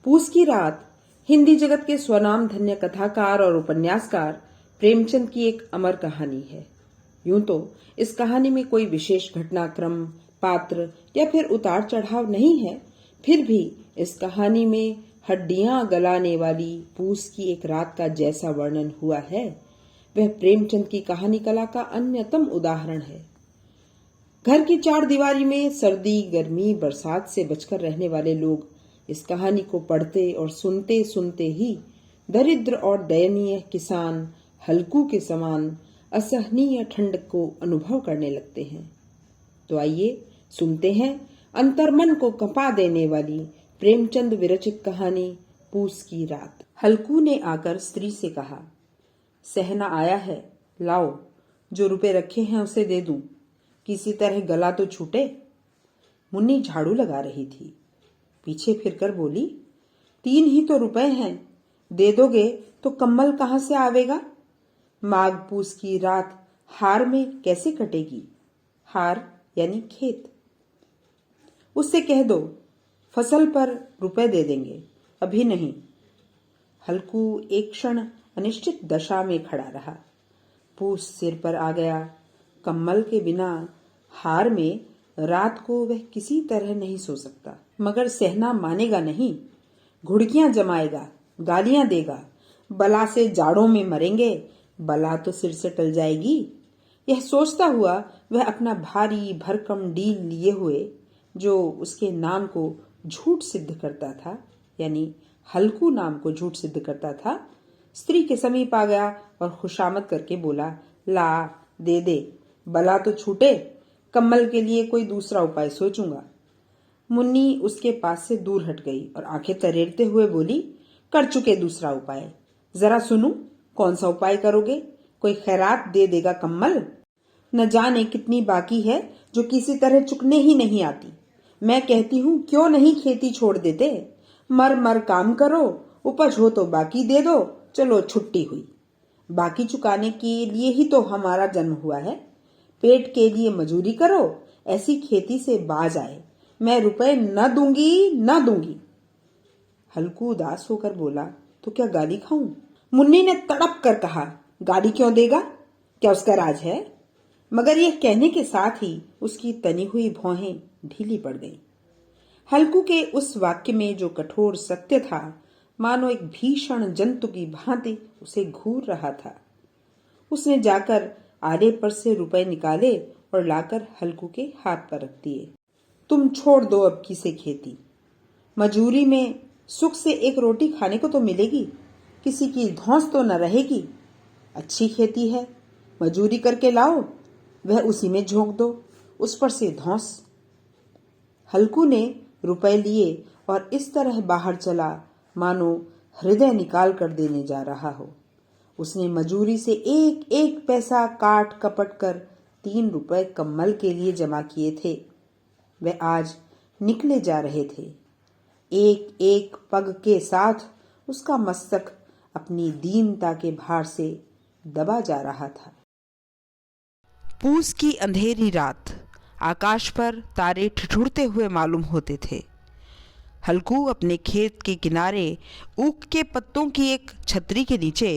पूस की रात हिंदी जगत के स्वनाम धन्य कथाकार और उपन्यासकार प्रेमचंद की एक अमर कहानी है। यूं तो इस कहानी में कोई विशेष घटनाक्रम, पात्र या फिर उतार चढ़ाव नहीं है, फिर भी इस कहानी में हड्डियां गलाने वाली पूस की एक रात का जैसा वर्णन हुआ है, वह प्रेमचंद की कहानी कला का अन्यतम उदाहरण है। घर की चार दीवारी में सर्दी, गर्मी, बरसात से बचकर रहने वाले लोग इस कहानी को पढ़ते और सुनते सुनते ही दरिद्र और दयनीय किसान हल्कू के समान असहनीय ठंड को अनुभव करने लगते हैं। तो आइए सुनते हैं अंतर्मन को कंपा देने वाली प्रेमचंद विरचित कहानी पूस की रात। हल्कू ने आकर स्त्री से कहा, सहना आया है, लाओ, जो रुपए रखे हैं उसे दे दूं, किसी तरह गला तो छूटे। मुन्नी झाड़ू लगा रही थी, पीछे फिरकर बोली, 3 ही तो रुपए हैं, दे दोगे तो कम्बल कहां से आवेगा? माघ पूस की रात हार में कैसे कटेगी? हार यानी खेत। उससे कह दो फसल पर रुपए दे देंगे, अभी नहीं। हल्कू एक क्षण अनिश्चित दशा में खड़ा रहा। पूस सिर पर आ गया। कम्बल के बिना हार में रात को वह किसी तरह नहीं सो सकता, मगर सहना मानेगा नहीं। घुड़कियां जमाएगा, गालियां देगा, बला से जाड़ों में मरेंगे, बला तो सिर से टल जाएगी। यह सोचता हुआ वह अपना भारी भरकम डील लिए हुए, जो उसके नाम को झूठ सिद्ध करता था, यानी हल्कू नाम को झूठ सिद्ध करता था, स्त्री के समीप आ गया और खुशामद करके बोला, ला, दे दे, बला तो छूटे, कम्बल के लिए कोई दूसरा उपाय सोचूंगा। मुन्नी उसके पास से दूर हट गई और आंखें तरेरते हुए बोली, कर चुके दूसरा उपाय, जरा सुनूं, कौन सा उपाय करोगे? कोई खैरात दे देगा कम्बल? न जाने कितनी बाकी है जो किसी तरह चुकने ही नहीं आती। मैं कहती हूँ, क्यों नहीं खेती छोड़ देते? मर मर काम करो, उपज हो तो बाकी दे दो, चलो छुट्टी हुई। बाकी चुकाने के लिए ही तो हमारा जन्म हुआ है। पेट के लिए मजूरी करो, ऐसी खेती से बाज आए। मैं रुपए न दूंगी, न दूंगी। हल्कू उदास होकर बोला, तो क्या गाली खाऊं? मुन्नी ने तड़प कर कहा, गाली क्यों देगा? क्या उसका राज है? मगर यह कहने के साथ ही उसकी तनी हुई भौहें ढीली पड़ गईं। हल्कू के उस वाक्य में जो कठोर सत्य था, मानो एक भीषण जंतु की भांति उसे घूर रहा था। उसने जाकर आरे पर से रुपए निकाले और लाकर हल्कू के हाथ पर रख दिए। तुम छोड़ दो अब की से खेती। मजूरी में सुख से एक रोटी खाने को तो मिलेगी, किसी की धौंस तो न रहेगी। अच्छी खेती है, मजूरी करके लाओ, वह उसी में झोंक दो, उस पर से धौंस। हल्कू ने रुपए लिए और इस तरह बाहर चला मानो हृदय निकाल कर देने जा रहा हो। उसने मजूरी से एक एक पैसा काट कपट कर 3 रुपए कम्बल के लिए जमा किए थे। वे आज निकले जा रहे थे। एक एक पग के साथ उसका मस्तक अपनी दीनता के भार से दबा जा रहा था। पूस की अंधेरी रात, आकाश पर तारे ठिठुरते हुए मालूम होते थे। हल्कू अपने खेत के किनारे ऊख के पत्तों की एक छतरी के नीचे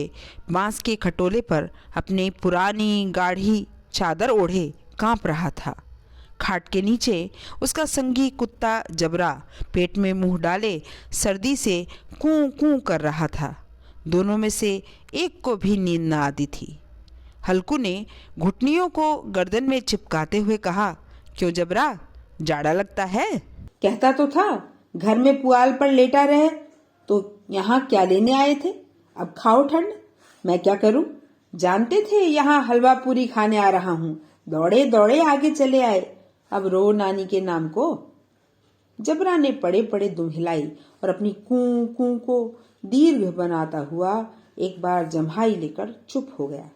बांस के खटोले पर अपनी पुरानी गाढ़ी चादर ओढ़े कांप रहा था। खाट के नीचे उसका संगी कुत्ता जबरा पेट में मुंह डाले सर्दी से कूं कूं कर रहा था। दोनों में से एक को भी नींद न आती थी। हल्कू ने घुटनियों को गर्दन में चिपकाते हुए कहा, क्यों जबरा, जाड़ा लगता है? कहता तो था घर में पुआल पर लेटा रहे, तो यहाँ क्या लेने आए थे? अब खाओ ठंड। मैं क्या करूं? जानते थे यहाँ हलवा पूरी खाने आ रहा हूँ, दौड़े दौड़े आगे चले आए। अब रो नानी के नाम को। जबरा ने पड़े पड़े दुम हिलाई और अपनी कूं कूं को दीर्घ बनाता हुआ एक बार जम्हाई लेकर चुप हो गया।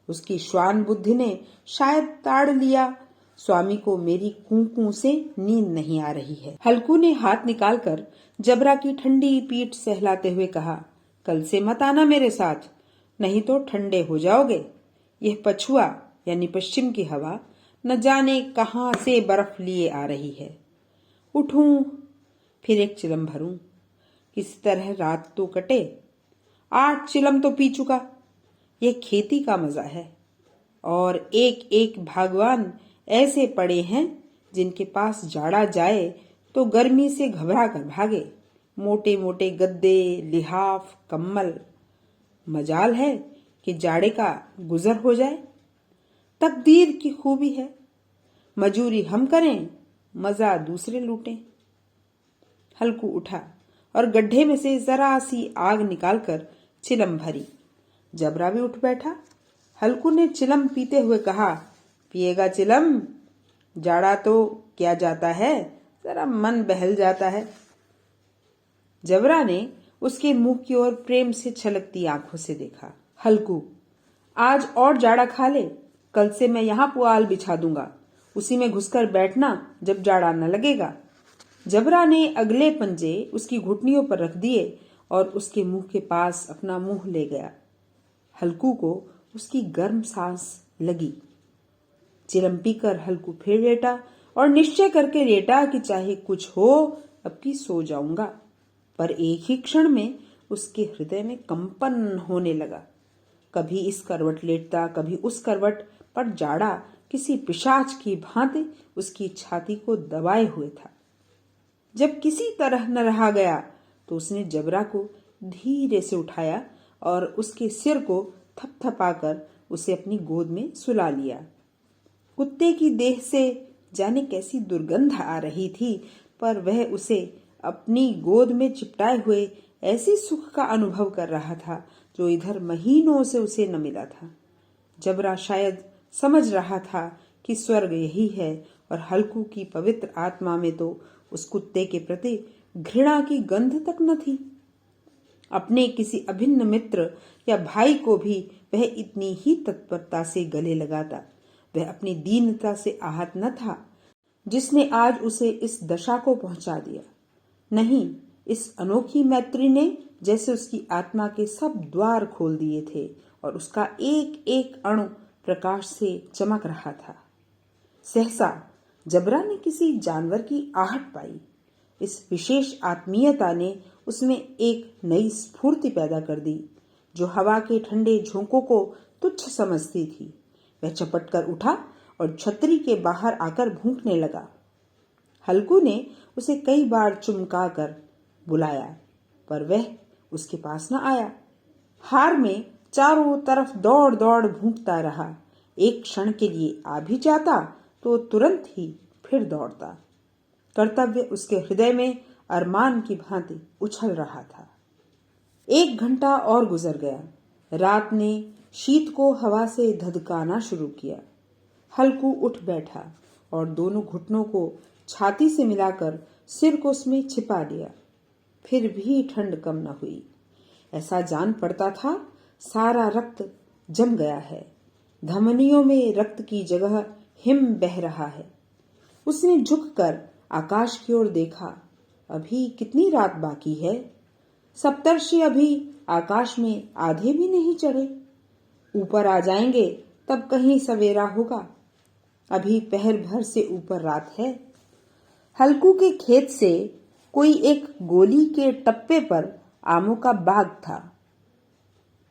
उसकी श्वान बुद्धि ने शायद ताड़ लिया, स्वामी को मेरी कूं से नींद नहीं आ रही है। हल्कू ने हाथ निकालकर जबरा की ठंडी पीठ सहलाते हुए कहा, कल से मत आना मेरे साथ, नहीं तो ठंडे हो जाओगे। यह पछुआ यानी पश्चिम की हवा न जाने कहां से बर्फ लिए आ रही है। उठूं, फिर एक चिलम भरूं, किसी तरह रात तो कटे। 8 चिलम तो पी चुका। ये खेती का मजा है। और एक एक भगवान ऐसे पड़े हैं जिनके पास जाड़ा जाए तो गर्मी से घबरा कर भागे। मोटे मोटे गद्दे, लिहाफ, कम्बल। मजाल है कि जाड़े का गुजर हो जाए। तकदीर की खूबी है। मजूरी हम करें, मजा दूसरे लूटें। हल्कू उठा और गड्ढे में से जरा सी आग निकालकर चिलम भरी। जबरा भी उठ बैठा। हल्कू ने चिलम पीते हुए कहा, पिएगा चिलम? जाड़ा तो क्या जाता है, जरा मन बहल जाता है। जबरा ने उसके मुंह की ओर प्रेम से छलकती आंखों से देखा। हल्कू, आज और जाड़ा खा ले। कल से मैं यहाँ पुआल बिछा दूंगा, उसी में घुसकर बैठना जब जाड़ा न लगेगा। जबरा ने अगले पंजे उसकी घुटनियों पर रख दिए और उसके मुंह के पास अपना मुंह ले गया। हल्कू को उसकी गर्म सांस लगी। चिलम पीकर हल्कू फिर लेटा और निश्चय करके लेटा कि चाहे कुछ हो, अब की सो जाऊंगा। पर एक ही क्षण में उसके हृदय में कंपन होने लगा। कभी इस करवट लेटता, कभी उस करवट, पर जाड़ा किसी पिशाच की भांति उसकी छाती को दबाए हुए था। जब किसी तरह न रहा गया तो उसने जबरा को धीरे से उठाया और उसके सिर को थपथपाकर उसे अपनी गोद में सुला लिया। कुत्ते की देह से जाने कैसी दुर्गंध आ रही थी, पर वह उसे अपनी गोद में चिपटाए हुए ऐसी सुख का अनुभव कर रहा था जो इधर महीनों से उसे न मिला था। जबरा शायद समझ रहा था कि स्वर्ग यही है और हल्कू की पवित्र आत्मा में तो उस कुत्ते के प्रति घृणा की गंध तक न थी। अपने किसी अभिन्न मित्र या भाई को भी वह इतनी ही तत्परता से गले लगाता। वह अपनी दीनता से आहत न था जिसने आज उसे इस दशा को पहुंचा दिया। नहीं, इस अनोखी मैत्री ने जैसे उसकी आत्मा के सब द्वार खोल दिए थे और उसका एक एक अणु प्रकाश से चमक रहा था। सहसा जबरा ने किसी जानवर की आहट पाई। इस विशेष आत्मीयता ने उसमें एक नई स्फूर्ति पैदा कर दी जो हवा के ठंडे झोंकों को तुच्छ समझती थी। वह चपट कर उठा और छतरी के बाहर आकर भूंकने लगा। हल्कू ने उसे कई बार चुमका कर बुलाया, पर वह उसके पास न आया। हार में चारों तरफ दौड़ दौड़ भूंकता रहा। एक क्षण के लिए आ भी जाता तो तुरंत ही फिर दौड़ता। कर्तव्य उसके हृदय में अरमान की भांति उछल रहा था। 1 घंटा और गुजर गया। रात ने शीत को हवा से धधकाना शुरू किया। हल्कू उठ बैठा और दोनों घुटनों को छाती से मिलाकर सिर को उसमें छिपा लिया। फिर भी ठंड कम न हुई। ऐसा जान पड़ता था सारा रक्त जम गया है। धमनियों में रक्त की जगह हिम बह रहा है। उसने झुककर आकाश की ओर देखा। अभी कितनी रात बाकी है? सप्तर्षि अभी आकाश में आधे भी नहीं चढ़े। ऊपर आ जाएंगे तब कहीं सवेरा होगा। अभी पहर भर से ऊपर रात है। हल्कू के खेत से कोई एक गोली के टप्पे पर आमों का बाग था।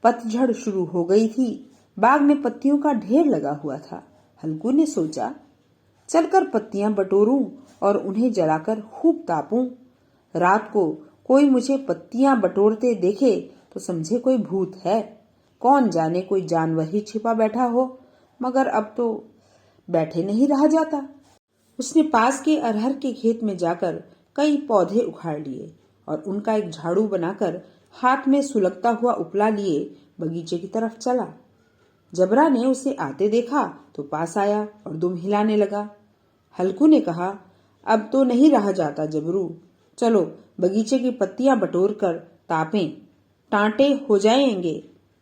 पतझड़ शुरू हो गई थी। बाग में पत्तियों का ढेर लगा हुआ था। हल्कू ने सोचा, चलकर पत्तियां बटोरूं और उन्हें जलाकर खूब तापूं। रात को कोई मुझे पत्तियां बटोरते देखे तो समझे कोई भूत है। कौन जाने कोई जानवर ही छिपा बैठा हो, मगर अब तो बैठे नहीं रहा जाता। उसने पास के अरहर के खेत में जाकर कई पौधे उखाड़ लिए और उनका एक झाड़ू बनाकर हाथ में सुलगता हुआ उपला लिए बगीचे की तरफ चला। जबरा ने उसे आते देखा तो पास आया और दुम हिलाने लगा। हल्कू ने कहा, अब तो नहीं रहा जाता जबरू, चलो बगीचे की पत्तियां बटोर कर तापें। टांटे हो जाएंगे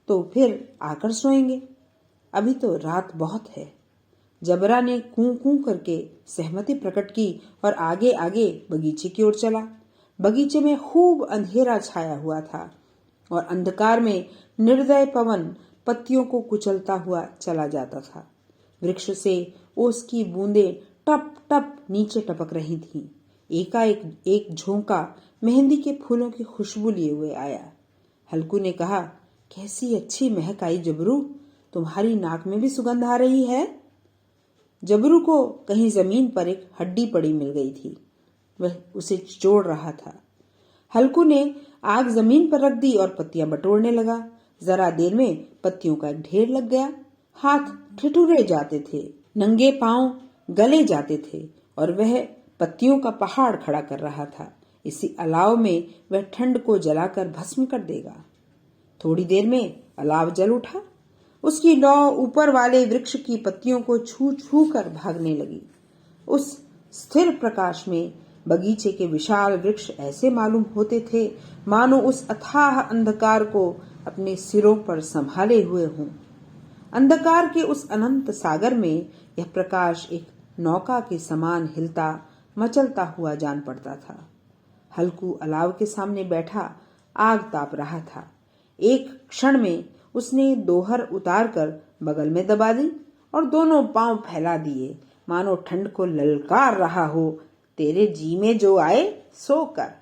तो फिर आकर सोएंगे। अभी तो रात बहुत है। जबरा ने कूं कूं करके सहमति प्रकट की और आगे आगे बगीचे की ओर चला। बगीचे में खूब अंधेरा छाया हुआ था और अंधकार में निर्दय पवन पत्तियों को कुचलता हुआ चला जाता था। वृक्ष से ओस की बूंदें टप टप नीचे टपक रही थीं। एकाएक एक झोंका मेहंदी के फूलों की खुशबू लिए हुए आया। हल्कू ने कहा, कैसी अच्छी महक आई जबरू, तुम्हारी नाक में भी सुगंध आ रही है। जबरू को कहीं जमीन पर एक हड्डी पड़ी मिल गई थी, वह उसे जोड़ रहा था। हल्कू ने आग जमीन पर रख दी और पत्तियां बटोरने लगा। जरा देर में पत्तियों का एक ढेर लग गया। हाथ ठिठुरे जाते थे, नंगे पांव गले जाते थे और वह पत्तियों का पहाड़ खड़ा कर रहा था। इसी अलाव में वह ठंड को जलाकर भस्म कर देगा। थोड़ी देर में अलाव जल उठा। उसकी लौ ऊपर वाले वृक्ष की पत्तियों को छू छू कर भागने लगी। उस स्थिर प्रकाश में बगीचे के विशाल वृक्ष ऐसे मालूम होते थे मानो उस अथाह अंधकार को अपने सिरों पर संभाले हुए हों। अंधकार के उस अनंत सागर में यह प्रकाश एक नौका के समान हिलता मचलता हुआ जान पड़ता था। हल्कू अलाव के सामने बैठा आग ताप रहा था। एक क्षण में उसने दोहर उतारकर बगल में दबा दी और दोनों पांव फैला दिए, मानो ठंड को ललकार रहा हो, तेरे जी में जो आए सो कर।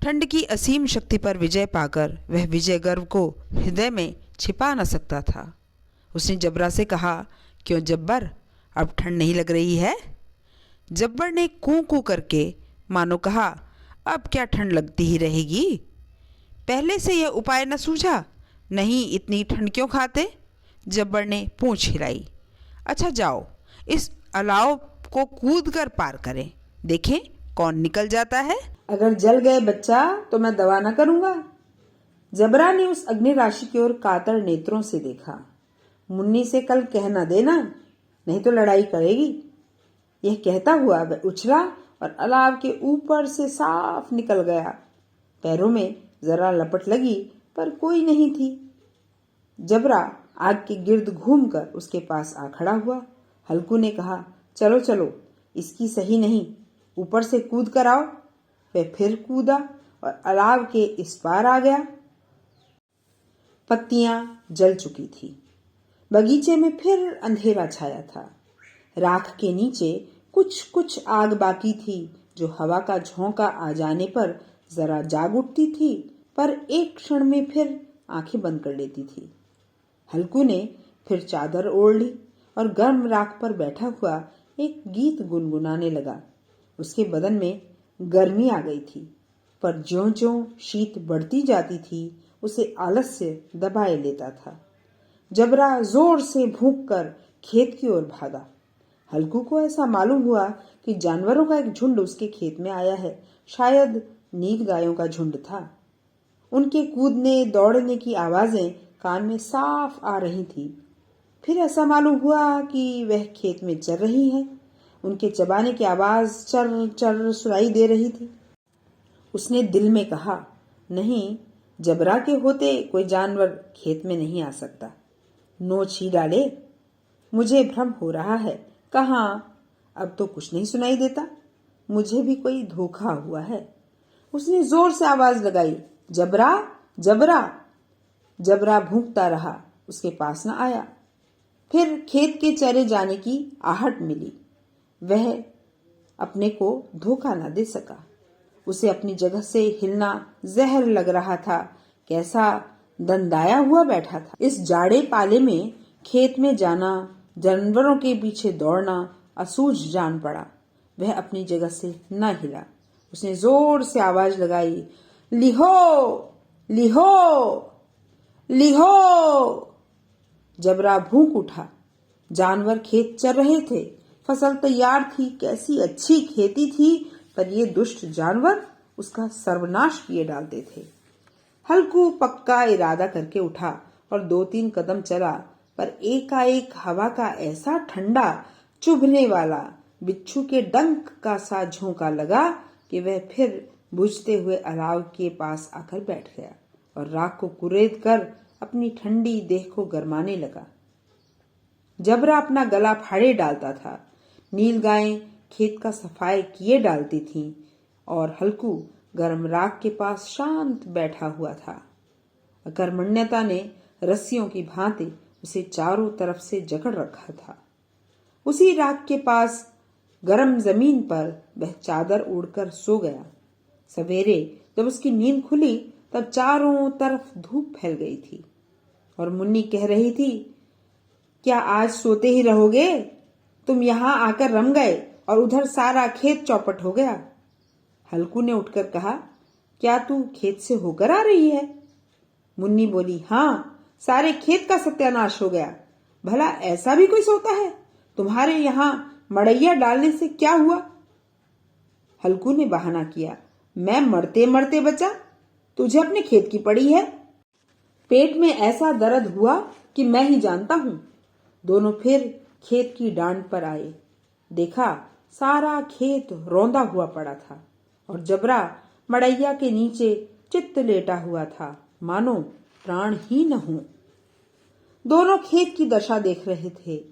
ठंड की असीम शक्ति पर विजय पाकर वह विजय गर्व को हृदय में छिपा न सकता था। उसने जबरा से कहा, क्यों जब्बर, अब ठंड नहीं लग रही है? जब्बर ने कूं कूं करके मानो कहा, अब क्या ठंड लगती ही रहेगी? पहले से यह उपाय न सूझा? नहीं, इतनी ठंड क्यों खाते? जब्बर ने पूंछ हिलाई। अच्छा जाओ, इस अलाव को कूद कर पार करें, देखें कौन निकल जाता है। अगर जल गए बच्चा तो मैं दवा न करूंगा। जबरा ने उस अग्नि राशि की ओर कातर नेत्रों से देखा। मुन्नी से कल कह न देना, नहीं तो लड़ाई करेगी। यह कहता हुआ वह उछला और अलाव के ऊपर से साफ निकल गया। पैरों में जरा लपट लगी पर कोई नहीं थी। जबरा आग के गिर्द घूमकर उसके पास आ खड़ा हुआ। हल्कू ने कहा, चलो चलो, इसकी सही नहीं, ऊपर से कूद कर आओ। वह फिर कूदा और अलाव के इस पार आ गया। पत्तियां जल चुकी थी। बगीचे में फिर अंधेरा छाया था। राख के नीचे कुछ कुछ आग बाकी थी, जो हवा का झोंका आ जाने पर जरा जाग उठती थी, पर एक क्षण में फिर आंखें बंद कर लेती थी। हल्कू ने फिर चादर ओढ़ ली और गर्म राख पर बैठा हुआ एक गीत गुनगुनाने लगा। उसके बदन में गर्मी आ गई थी, पर ज्यों-ज्यों शीत बढ़ती जाती थी उसे आलस्य दबाए लेता था। जबरा जोर से भूंककर खेत की ओर भागा। हल्कू को ऐसा मालूम हुआ कि जानवरों का एक झुंड उसके खेत में आया है। शायद नील गायों का झुंड था। उनके कूदने दौड़ने की आवाजें कान में साफ आ रही थी। फिर ऐसा मालूम हुआ कि वह खेत में चर रही हैं। उनके चबाने की आवाज चर चर सुनाई दे रही थी। उसने दिल में कहा, नहीं, जबरा के होते कोई जानवर खेत में नहीं आ सकता। नोच ही डाले। मुझे भ्रम हो रहा है। कहाँ, अब तो कुछ नहीं सुनाई देता। मुझे भी कोई धोखा हुआ है। उसने जोर से आवाज लगाई, जबरा, जबरा। जबरा भूंकता रहा, उसके पास न आया। फिर खेत के चरे जाने की आहट मिली। वह अपने को धोखा न दे सका। उसे अपनी जगह से हिलना जहर लग रहा था। कैसा दंदाया हुआ बैठा था। इस जाड़े पाले में खेत में जाना, जानवरों के पीछे दौड़ना असूझ जान पड़ा। वह अपनी जगह से न हिला। उसने जोर से आवाज लगाई, लिहो, लिहो, लिहो। जबरा भूख उठा। जानवर खेत चर रहे थे। फसल तैयार थी। कैसी अच्छी खेती थी, पर ये दुष्ट जानवर उसका सर्वनाश किए डालते थे। हल्कू पक्का इरादा करके उठा और 2-3 कदम चला, पर एकाएक हवा का ऐसा ठंडा चुभने वाला बिच्छू के डंक का सा झोंका लगा कि वह फिर बुझते हुए अलाव के पास आकर बैठ गया और राख को कुरेद कर अपनी ठंडी देह को गरमाने लगा। जबरा अपना गला फाड़े डालता था। नील गायें खेत का सफाई किए डालती थीं और हल्कू गर्म राख के पास शांत बैठा हुआ था। अकर्मण्यता ने रस्सियों की भांति उसे चारों तरफ से जकड़ रखा था। उसी राख के पास गर्म जमीन पर वह चादर ओढ़कर सो गया। सवेरे जब उसकी नींद खुली तब चारों तरफ धूप फैल गई थी और मुन्नी कह रही थी, क्या आज सोते ही रहोगे? तुम यहाँ आकर रम गए और उधर सारा खेत चौपट हो गया। हल्कू ने उठकर कहा, क्या तू खेत से होकर आ रही है? मुन्नी बोली, हाँ, सारे खेत का सत्यानाश हो गया। भला ऐसा भी कोई सोता है? तुम्हारे यहाँ मड़ैया डालने से क्या हुआ? हल्कू ने बहाना किया, मैं मरते मरते बचा, तुझे अपने खेत की पड़ी है। पेट में ऐसा दर्द हुआ कि मैं ही जानता हूं। दोनों फिर खेत की डांड पर आए। देखा सारा खेत रौंदा हुआ पड़ा था और जबरा मड़ैया के नीचे चित्त लेटा हुआ था, मानो प्राण ही न हो। दोनों खेत की दशा देख रहे थे।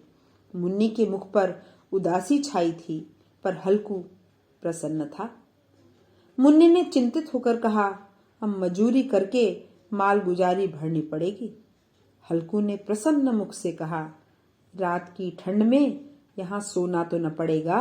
मुन्नी के मुख पर उदासी छाई थी, पर हल्कू प्रसन्न था। मुन्नी ने चिंतित होकर कहा, अब मजूरी करके माल गुजारी भरनी पड़ेगी। हल्कू ने प्रसन्न मुख से कहा, रात की ठंड में यहाँ सोना तो न पड़ेगा।